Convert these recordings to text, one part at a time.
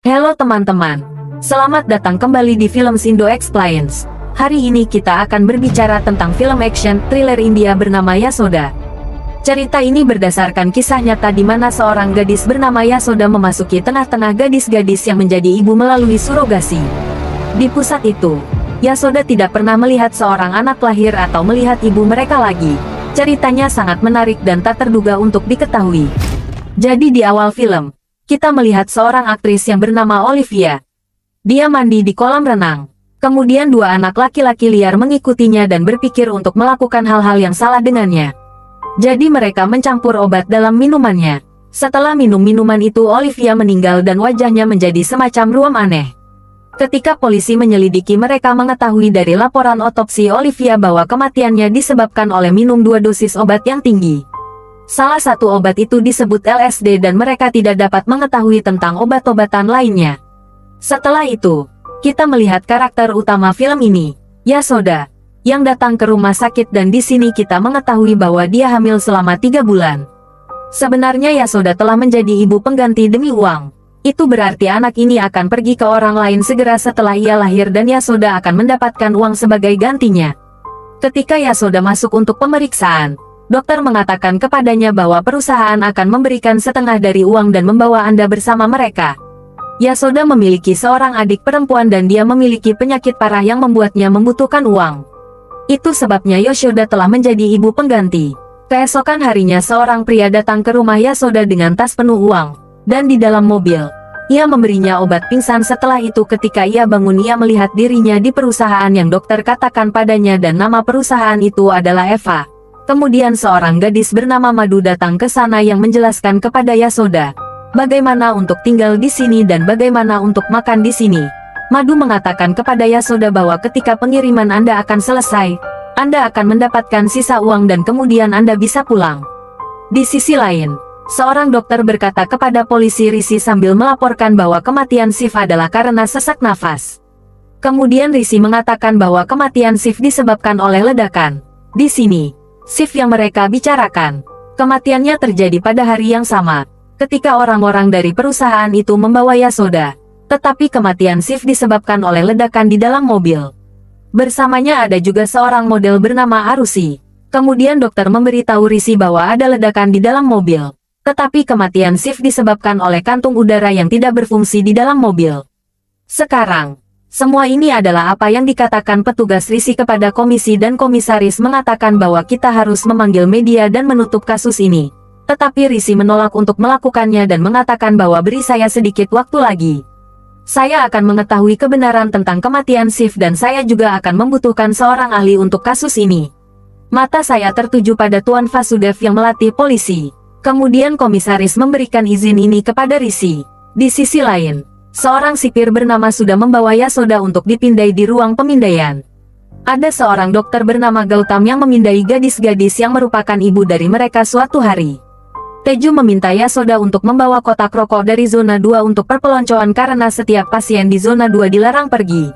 Halo teman-teman, selamat datang kembali di Films Indo Explains. Hari ini kita akan berbicara tentang film action thriller India bernama Yasoda. Cerita ini berdasarkan kisah nyata di mana seorang gadis bernama Yasoda memasuki tengah-tengah gadis-gadis yang menjadi ibu melalui surogasi. Di pusat itu, Yasoda tidak pernah melihat seorang anak lahir atau melihat ibu mereka lagi. Ceritanya sangat menarik dan tak terduga untuk diketahui. Jadi di awal film, kita melihat seorang aktris yang bernama Olivia. Dia mandi di kolam renang. Kemudian dua anak laki-laki liar mengikutinya dan berpikir untuk melakukan hal-hal yang salah dengannya. Jadi mereka mencampur obat dalam minumannya. Setelah minum minuman itu, Olivia meninggal dan wajahnya menjadi semacam ruam aneh. Ketika polisi menyelidiki, mereka mengetahui dari laporan otopsi Olivia bahwa kematiannya disebabkan oleh minum 2 dosis obat yang tinggi. Salah satu obat itu disebut LSD dan mereka tidak dapat mengetahui tentang obat-obatan lainnya. Setelah itu, kita melihat karakter utama film ini, Yasoda, yang datang ke rumah sakit dan di sini kita mengetahui bahwa dia hamil selama 3 bulan. Sebenarnya Yasoda telah menjadi ibu pengganti demi uang. Itu berarti anak ini akan pergi ke orang lain segera setelah ia lahir dan Yasoda akan mendapatkan uang sebagai gantinya. Ketika Yasoda masuk untuk pemeriksaan, dokter mengatakan kepadanya bahwa perusahaan akan memberikan setengah dari uang dan membawa Anda bersama mereka. Yasoda memiliki seorang adik perempuan dan dia memiliki penyakit parah yang membuatnya membutuhkan uang. Itu sebabnya Yasoda telah menjadi ibu pengganti. Keesokan harinya seorang pria datang ke rumah Yasoda dengan tas penuh uang. Dan di dalam mobil, ia memberinya obat pingsan. Setelah itu ketika ia bangun ia melihat dirinya di perusahaan yang dokter katakan padanya dan nama perusahaan itu adalah Eva. Kemudian seorang gadis bernama Madu datang ke sana yang menjelaskan kepada Yasoda bagaimana untuk tinggal di sini dan bagaimana untuk makan di sini. Madu mengatakan kepada Yasoda bahwa ketika pengiriman Anda akan selesai, Anda akan mendapatkan sisa uang dan kemudian Anda bisa pulang. Di sisi lain, seorang dokter berkata kepada polisi Rishi sambil melaporkan bahwa kematian Shiv adalah karena sesak nafas. Kemudian Rishi mengatakan bahwa kematian Shiv disebabkan oleh ledakan. Di sini, Shiv yang mereka bicarakan, kematiannya terjadi pada hari yang sama, ketika orang-orang dari perusahaan itu membawa Yasoda. Tetapi kematian Shiv disebabkan oleh ledakan di dalam mobil. Bersamanya ada juga seorang model bernama Arushi. Kemudian dokter memberitahu Rishi bahwa ada ledakan di dalam mobil. Tetapi kematian Shiv disebabkan oleh kantung udara yang tidak berfungsi di dalam mobil. Sekarang, semua ini adalah apa yang dikatakan petugas Rishi kepada komisi dan komisaris mengatakan bahwa kita harus memanggil media dan menutup kasus ini. Tetapi Rishi menolak untuk melakukannya dan mengatakan bahwa beri saya sedikit waktu lagi. Saya akan mengetahui kebenaran tentang kematian Shiv dan saya juga akan membutuhkan seorang ahli untuk kasus ini. Mata saya tertuju pada Tuan Vasudev yang melatih polisi. Kemudian komisaris memberikan izin ini kepada Rishi. Di sisi lain, seorang sipir bernama Suda membawa Yasoda untuk dipindai di ruang pemindaian. Ada seorang dokter bernama Gautam yang memindai gadis-gadis yang merupakan ibu dari mereka suatu hari. Teju meminta Yasoda untuk membawa kotak rokok dari zona 2 untuk perpeloncoan karena setiap pasien di zona 2 dilarang pergi.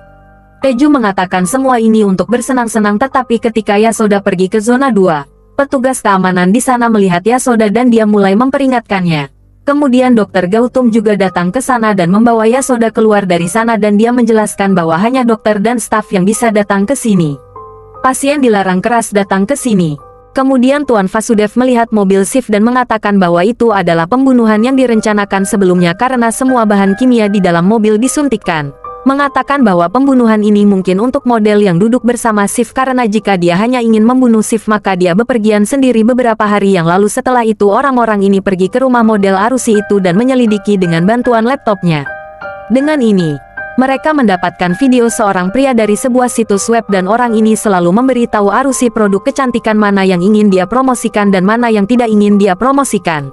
Teju mengatakan semua ini untuk bersenang-senang tetapi ketika Yasoda pergi ke zona 2, petugas keamanan di sana melihat Yasoda dan dia mulai memperingatkannya. Kemudian Dr. Gautam juga datang ke sana dan membawa Yasoda keluar dari sana dan dia menjelaskan bahwa hanya dokter dan staf yang bisa datang ke sini. Pasien dilarang keras datang ke sini. Kemudian Tuan Vasudev melihat mobil Shiv dan mengatakan bahwa itu adalah pembunuhan yang direncanakan sebelumnya karena semua bahan kimia di dalam mobil disuntikkan. Mengatakan bahwa pembunuhan ini mungkin untuk model yang duduk bersama Shiv karena jika dia hanya ingin membunuh Shiv maka dia bepergian sendiri beberapa hari yang lalu. Setelah itu orang-orang ini pergi ke rumah model Arushi itu dan menyelidiki dengan bantuan laptopnya. Dengan ini, mereka mendapatkan video seorang pria dari sebuah situs web dan orang ini selalu memberitahu Arushi produk kecantikan mana yang ingin dia promosikan dan mana yang tidak ingin dia promosikan.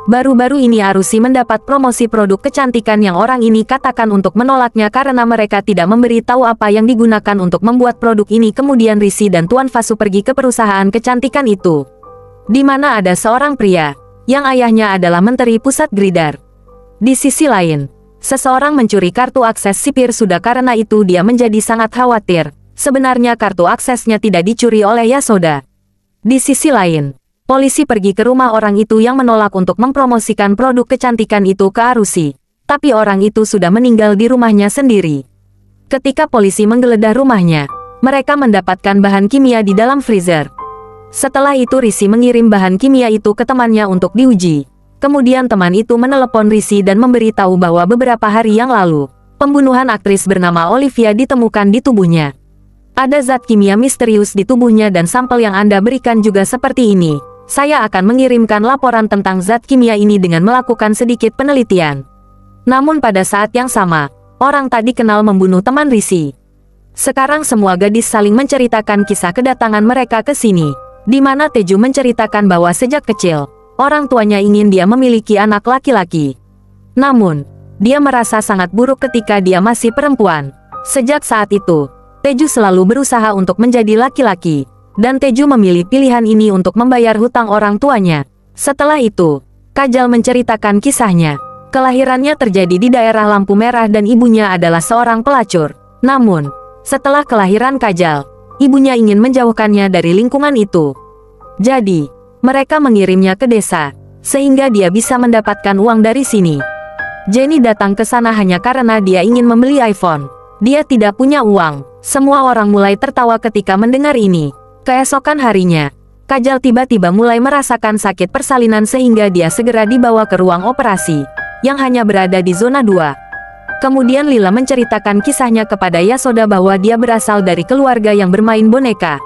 Baru-baru ini Arushi mendapat promosi produk kecantikan yang orang ini katakan untuk menolaknya karena mereka tidak memberitahu apa yang digunakan untuk membuat produk ini. Kemudian Rishi dan Tuan Vasu pergi ke perusahaan kecantikan itu, di mana ada seorang pria, yang ayahnya adalah menteri pusat Gridar. Di sisi lain, seseorang mencuri kartu akses sipir Suda karena itu dia menjadi sangat khawatir. Sebenarnya kartu aksesnya tidak dicuri oleh Yasoda. Di sisi lain, polisi pergi ke rumah orang itu yang menolak untuk mempromosikan produk kecantikan itu ke Arushi. Tapi orang itu sudah meninggal di rumahnya sendiri. Ketika polisi menggeledah rumahnya, mereka mendapatkan bahan kimia di dalam freezer. Setelah itu Rishi mengirim bahan kimia itu ke temannya untuk diuji. Kemudian teman itu menelepon Rishi dan memberitahu bahwa beberapa hari yang lalu, pembunuhan aktris bernama Olivia ditemukan di tubuhnya. Ada zat kimia misterius di tubuhnya dan sampel yang Anda berikan juga seperti ini. Saya akan mengirimkan laporan tentang zat kimia ini dengan melakukan sedikit penelitian. Namun pada saat yang sama, orang tadi kenal membunuh teman Rishi. Sekarang semua gadis saling menceritakan kisah kedatangan mereka ke sini, di mana Teju menceritakan bahwa sejak kecil, orang tuanya ingin dia memiliki anak laki-laki. Namun, dia merasa sangat buruk ketika dia masih perempuan. Sejak saat itu, Teju selalu berusaha untuk menjadi laki-laki, dan Teju memilih pilihan ini untuk membayar hutang orang tuanya. Setelah itu, Kajal menceritakan kisahnya. Kelahirannya terjadi di daerah lampu merah dan ibunya adalah seorang pelacur. Namun, setelah kelahiran Kajal, ibunya ingin menjauhkannya dari lingkungan itu. Jadi, mereka mengirimnya ke desa, sehingga dia bisa mendapatkan uang dari sini. Jenny datang ke sana hanya karena dia ingin membeli iPhone. Dia tidak punya uang. Semua orang mulai tertawa ketika mendengar ini. Keesokan harinya, Kajal tiba-tiba mulai merasakan sakit persalinan sehingga dia segera dibawa ke ruang operasi, yang hanya berada di zona 2. Kemudian Lila menceritakan kisahnya kepada Yasoda bahwa dia berasal dari keluarga yang bermain boneka.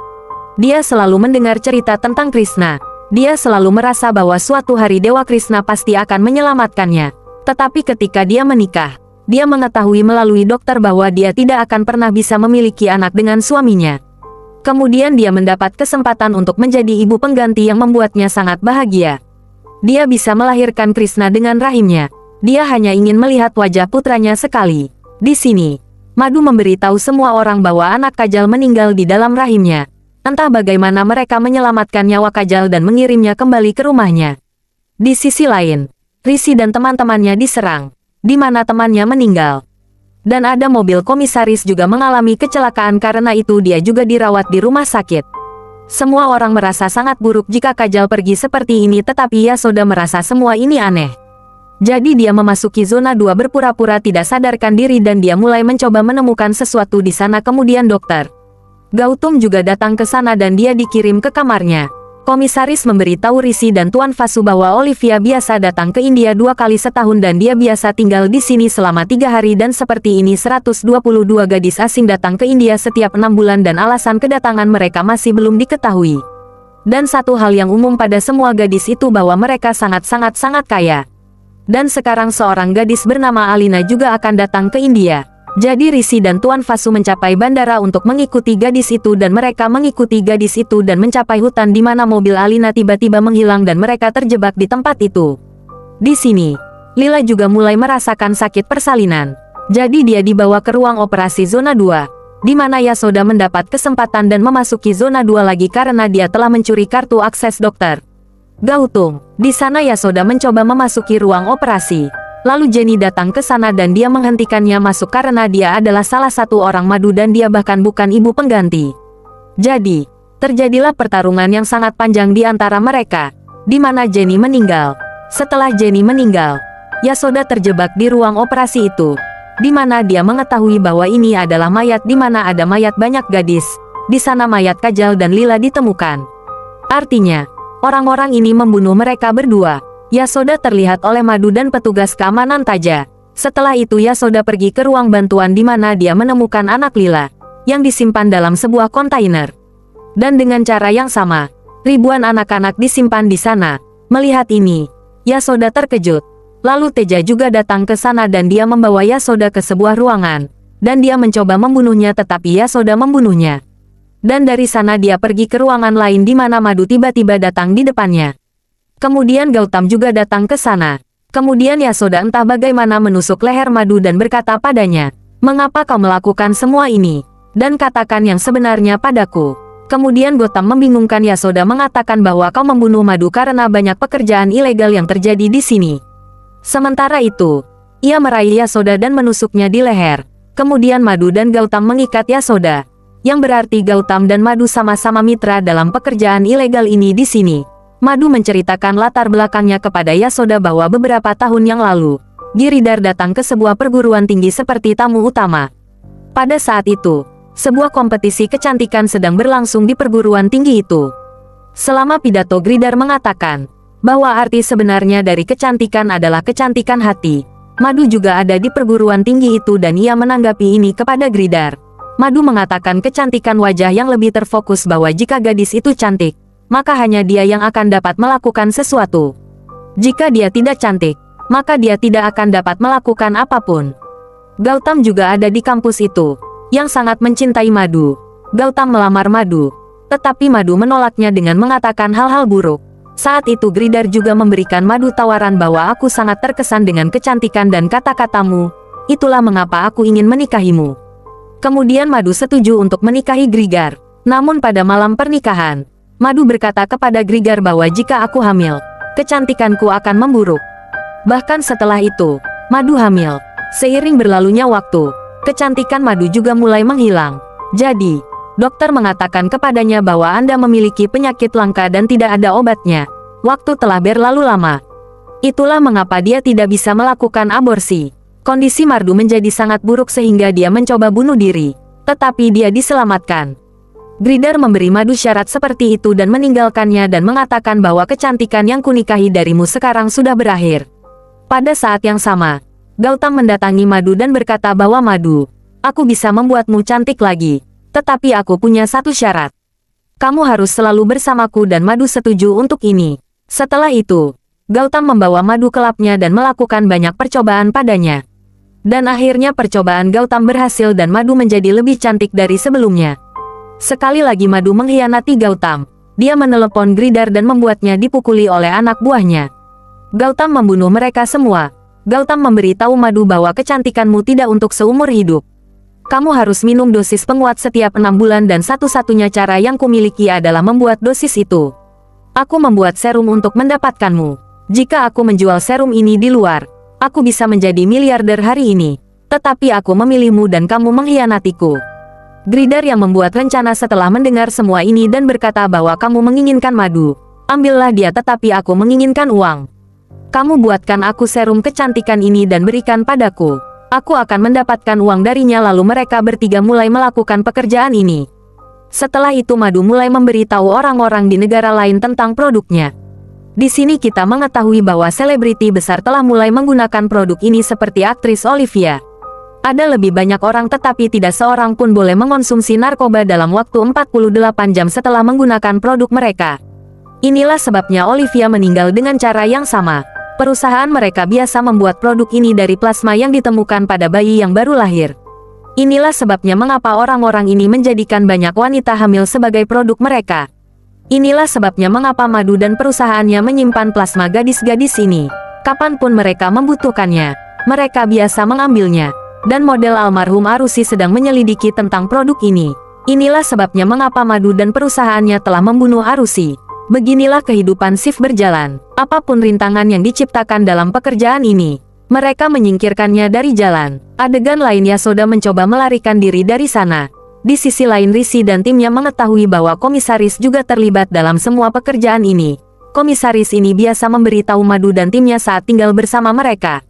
Dia selalu mendengar cerita tentang Krishna. Dia selalu merasa bahwa suatu hari Dewa Krishna pasti akan menyelamatkannya. Tetapi ketika dia menikah, dia mengetahui melalui dokter bahwa dia tidak akan pernah bisa memiliki anak dengan suaminya. Kemudian dia mendapat kesempatan untuk menjadi ibu pengganti yang membuatnya sangat bahagia. Dia bisa melahirkan Krishna dengan rahimnya. Dia hanya ingin melihat wajah putranya sekali. Di sini, Madu memberitahu semua orang bahwa anak Kajal meninggal di dalam rahimnya. Entah bagaimana mereka menyelamatkan nyawa Kajal dan mengirimnya kembali ke rumahnya. Di sisi lain, Rishi dan teman-temannya diserang, di mana temannya meninggal. Dan ada mobil komisaris juga mengalami kecelakaan karena itu dia juga dirawat di rumah sakit. Semua orang merasa sangat buruk jika Kajal pergi seperti ini tetapi Yasoda merasa semua ini aneh. Jadi dia memasuki zona 2 berpura-pura tidak sadarkan diri dan dia mulai mencoba menemukan sesuatu di sana. Kemudian dokter Gautam juga datang ke sana dan dia dikirim ke kamarnya. Komisaris memberitahu Rishi dan Tuan Vasu bahwa Olivia biasa datang ke India 2 kali setahun dan dia biasa tinggal di sini selama 3 hari dan seperti ini 122 gadis asing datang ke India setiap 6 bulan dan alasan kedatangan mereka masih belum diketahui. Dan satu hal yang umum pada semua gadis itu bahwa mereka sangat kaya. Dan sekarang seorang gadis bernama Alina juga akan datang ke India. Jadi Rishi dan Tuan Vasu mencapai bandara untuk mengikuti gadis itu dan mereka mengikuti gadis itu dan mencapai hutan di mana mobil Alina tiba-tiba menghilang dan mereka terjebak di tempat itu. Di sini, Lila juga mulai merasakan sakit persalinan. Jadi dia dibawa ke ruang operasi zona 2, di mana Yasoda mendapat kesempatan dan memasuki zona 2 lagi karena dia telah mencuri kartu akses dokter Gautam. Di sana Yasoda mencoba memasuki ruang operasi. Lalu Jenny datang ke sana dan dia menghentikannya masuk karena dia adalah salah satu orang Madu dan dia bahkan bukan ibu pengganti. Jadi, terjadilah pertarungan yang sangat panjang di antara mereka, di mana Jenny meninggal. Setelah Jenny meninggal, Yasoda terjebak di ruang operasi itu, di mana dia mengetahui bahwa ini adalah mayat di mana ada mayat banyak gadis. Di sana mayat Kajal dan Lila ditemukan. Artinya, orang-orang ini membunuh mereka berdua. Yasoda terlihat oleh Madu dan petugas keamanan Taja. Setelah itu Yasoda pergi ke ruang bantuan di mana dia menemukan anak Lila, yang disimpan dalam sebuah kontainer. Dan dengan cara yang sama, ribuan anak-anak disimpan di sana. Melihat ini, Yasoda terkejut. Lalu Teja juga datang ke sana dan dia membawa Yasoda ke sebuah ruangan. Dan dia mencoba membunuhnya tetapi Yasoda membunuhnya. Dan dari sana dia pergi ke ruangan lain di mana Madu tiba-tiba datang di depannya. Kemudian Gautam juga datang ke sana. Kemudian Yasoda entah bagaimana menusuk leher Madu dan berkata padanya, "Mengapa kau melakukan semua ini? Dan katakan yang sebenarnya padaku." Kemudian Gautam membingungkan Yasoda mengatakan bahwa kau membunuh Madu karena banyak pekerjaan ilegal yang terjadi di sini. Sementara itu, ia meraih Yasoda dan menusuknya di leher. Kemudian Madu dan Gautam mengikat Yasoda, yang berarti Gautam dan Madu sama-sama mitra dalam pekerjaan ilegal ini di sini. Madu menceritakan latar belakangnya kepada Yasoda bahwa beberapa tahun yang lalu, Giridhar datang ke sebuah perguruan tinggi seperti tamu utama. Pada saat itu, sebuah kompetisi kecantikan sedang berlangsung di perguruan tinggi itu. Selama pidato, Giridhar mengatakan bahwa arti sebenarnya dari kecantikan adalah kecantikan hati. Madu juga ada di perguruan tinggi itu dan ia menanggapi ini kepada Giridhar. Madu mengatakan kecantikan wajah yang lebih terfokus bahwa jika gadis itu cantik, maka hanya dia yang akan dapat melakukan sesuatu. Jika dia tidak cantik, maka dia tidak akan dapat melakukan apapun. Gautam juga ada di kampus itu, yang sangat mencintai Madu. Gautam melamar Madu, tetapi Madu menolaknya dengan mengatakan hal-hal buruk. Saat itu Giridhar juga memberikan Madu tawaran bahwa aku sangat terkesan dengan kecantikan dan kata-katamu, itulah mengapa aku ingin menikahimu. Kemudian Madu setuju untuk menikahi Giridhar. Namun pada malam pernikahan, Madu berkata kepada Giridhar bahwa jika aku hamil, kecantikanku akan memburuk. Bahkan setelah itu, Madu hamil. Seiring berlalunya waktu, kecantikan Madu juga mulai menghilang. Jadi, dokter mengatakan kepadanya bahwa Anda memiliki penyakit langka dan tidak ada obatnya. Waktu telah berlalu lama. Itulah mengapa dia tidak bisa melakukan aborsi. Kondisi Madu menjadi sangat buruk sehingga dia mencoba bunuh diri. Tetapi dia diselamatkan. Giridhar memberi Madu syarat seperti itu dan meninggalkannya dan mengatakan bahwa kecantikan yang kunikahi darimu sekarang sudah berakhir. Pada saat yang sama, Gautam mendatangi Madu dan berkata bahwa Madu, aku bisa membuatmu cantik lagi. Tetapi aku punya satu syarat. Kamu harus selalu bersamaku dan Madu setuju untuk ini. Setelah itu, Gautam membawa Madu ke labnya dan melakukan banyak percobaan padanya. Dan akhirnya percobaan Gautam berhasil dan Madu menjadi lebih cantik dari sebelumnya. Sekali lagi Madu mengkhianati Gautam. Dia menelepon Giridhar dan membuatnya dipukuli oleh anak buahnya. Gautam membunuh mereka semua. Gautam memberitahu Madu bahwa kecantikanmu tidak untuk seumur hidup. Kamu harus minum dosis penguat setiap 6 bulan dan satu-satunya cara yang kumiliki adalah membuat dosis itu. Aku membuat serum untuk mendapatkanmu. Jika aku menjual serum ini di luar, aku bisa menjadi miliarder hari ini. Tetapi aku memilihmu dan kamu mengkhianatiku. Giridhar yang membuat rencana setelah mendengar semua ini dan berkata bahwa kamu menginginkan Madu. Ambillah dia tetapi aku menginginkan uang. Kamu buatkan aku serum kecantikan ini dan berikan padaku. Aku akan mendapatkan uang darinya lalu mereka bertiga mulai melakukan pekerjaan ini. Setelah itu Madu mulai memberitahu orang-orang di negara lain tentang produknya. Di sini kita mengetahui bahwa selebriti besar telah mulai menggunakan produk ini seperti aktris Olivia. Ada lebih banyak orang tetapi tidak seorang pun boleh mengonsumsi narkoba dalam waktu 48 jam setelah menggunakan produk mereka. Inilah sebabnya Olivia meninggal dengan cara yang sama. Perusahaan mereka biasa membuat produk ini dari plasma yang ditemukan pada bayi yang baru lahir. Inilah sebabnya mengapa orang-orang ini menjadikan banyak wanita hamil sebagai produk mereka. Inilah sebabnya mengapa Madu dan perusahaannya menyimpan plasma gadis-gadis ini. Kapanpun mereka membutuhkannya, mereka biasa mengambilnya. Dan model almarhum Arusi sedang menyelidiki tentang produk ini. Inilah sebabnya mengapa Madu dan perusahaannya telah membunuh Arusi. Beginilah kehidupan Shiv berjalan. Apapun rintangan yang diciptakan dalam pekerjaan ini, mereka menyingkirkannya dari jalan. Adegan lain Yasoda mencoba melarikan diri dari sana. Di sisi lain Rishi dan timnya mengetahui bahwa komisaris juga terlibat dalam semua pekerjaan ini. Komisaris ini biasa memberitahu Madu dan timnya saat tinggal bersama mereka.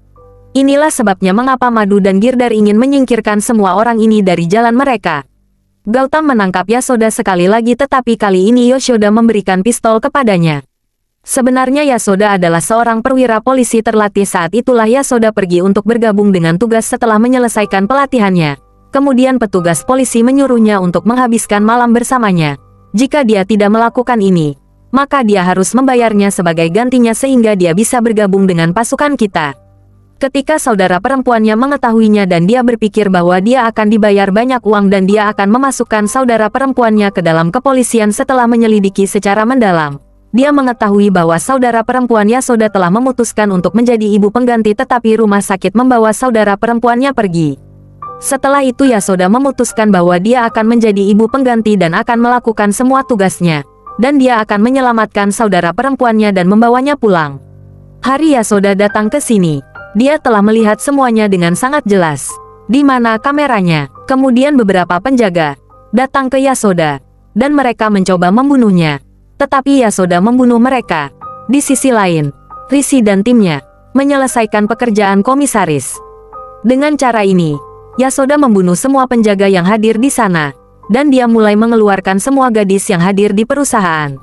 Inilah sebabnya mengapa Madu dan Girdhar ingin menyingkirkan semua orang ini dari jalan mereka. Gautam menangkap Yasoda sekali lagi tetapi kali ini Yashoda memberikan pistol kepadanya. Sebenarnya Yasoda adalah seorang perwira polisi terlatih saat itulah Yasoda pergi untuk bergabung dengan tugas setelah menyelesaikan pelatihannya. Kemudian petugas polisi menyuruhnya untuk menghabiskan malam bersamanya. Jika dia tidak melakukan ini, maka dia harus membayarnya sebagai gantinya sehingga dia bisa bergabung dengan pasukan kita. Ketika saudara perempuannya mengetahuinya dan dia berpikir bahwa dia akan dibayar banyak uang dan dia akan memasukkan saudara perempuannya ke dalam kepolisian setelah menyelidiki secara mendalam. Dia mengetahui bahwa saudara perempuan Yasoda telah memutuskan untuk menjadi ibu pengganti tetapi rumah sakit membawa saudara perempuannya pergi. Setelah itu Yasoda memutuskan bahwa dia akan menjadi ibu pengganti dan akan melakukan semua tugasnya. Dan dia akan menyelamatkan saudara perempuannya dan membawanya pulang. Hari Yasoda datang ke sini. Dia telah melihat semuanya dengan sangat jelas. Di mana kameranya? Kemudian beberapa penjaga datang ke Yasoda, dan mereka mencoba membunuhnya. Tetapi Yasoda membunuh mereka. Di sisi lain, Rishi dan timnya menyelesaikan pekerjaan komisaris. Dengan cara ini, Yasoda membunuh semua penjaga yang hadir di sana, dan dia mulai mengeluarkan semua gadis yang hadir di perusahaan.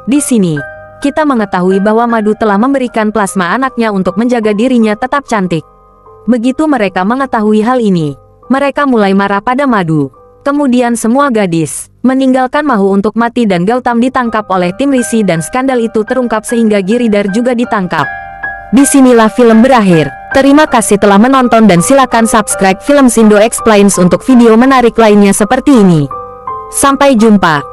Di sini, kita mengetahui bahwa Madu telah memberikan plasma anaknya untuk menjaga dirinya tetap cantik. Begitu mereka mengetahui hal ini, mereka mulai marah pada Madu. Kemudian semua gadis meninggalkan Mahu untuk mati dan Gautam ditangkap oleh tim Rishi dan skandal itu terungkap sehingga Giridhar juga ditangkap. Disinilah film berakhir. Terima kasih telah menonton dan silakan subscribe Filmsindo Explains untuk video menarik lainnya seperti ini. Sampai jumpa.